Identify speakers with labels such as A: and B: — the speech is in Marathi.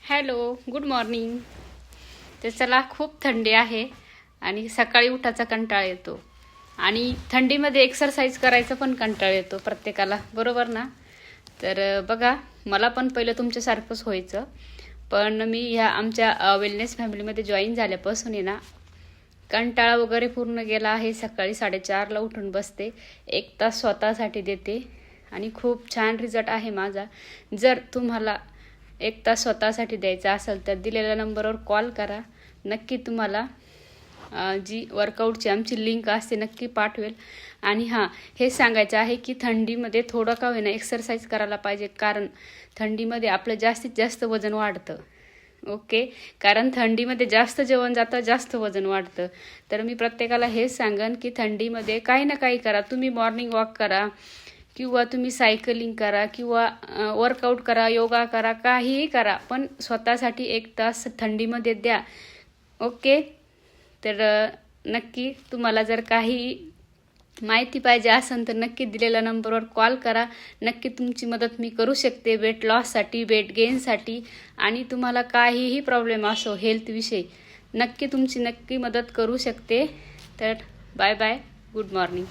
A: Hello, good morning. तर चला, खूप थंडी आहे आणि सकाळी उठायचा कंटाळा येतो आणि थंडीमध्ये एक्सरसाइज करायचा पण कंटाळा येतो प्रत्येकाला, बरोबर ना? तर बघा, मला पण पहिलं तुमच्यासारखंच व्हायचं, पण मी ह्या आमच्या वेलनेस फॅमिलीमध्ये जॉईन झाल्यापासून आहे ना, कंटाळा वगैरे पूर्ण गेला आहे. सकाळी 4:30ला उठून बसते, 1 तास स्वतःसाठी देते आणि खूप छान रिझल्ट आहे माझा. जर तुम्हाला 1 तास स्वतःसाठी द्यायचा असेल तर दिलेल्या नंबरवर कॉल करा. नक्की तुम्हाला जी वर्कआउटची आमची लिंक असते नक्की पाठवेल. आणि हां, हे सांगायचं आहे की थंडीमध्ये थोडं का होईना एक्सरसाइज करायला पाहिजे, कारण थंडीमध्ये आपलं जास्तीत जास्त वजन वाढतं. ओके, कारण थंडीमध्ये जास्त जेवण जातं, जास्त वजन वाढतं. तर मी प्रत्येकाला हेच सांगन की थंडीमध्ये काही ना काही करा. तुम्ही मॉर्निंग वॉक करा किंवा तुम्ही सायकलिंग करा किंवा वर्कआउट करा, योगा करा, काहीही करा, पण स्वतःसाठी 1 तास थंडीमध्ये द्या. ओके, तर नक्की तुम्हाला जर काही माहिती पाहिजे असेल तर नक्की दिलेल्या नंबरवर कॉल करा. नक्की तुमची मदत मी करू शकते वेट लॉससाठी, वेट गेनसाठी, आणि तुम्हाला काहीही प्रॉब्लेम असो हेल्थविषयी, नक्की तुमची नक्की मदत करू शकते. तर बाय बाय, गुड मॉर्निंग.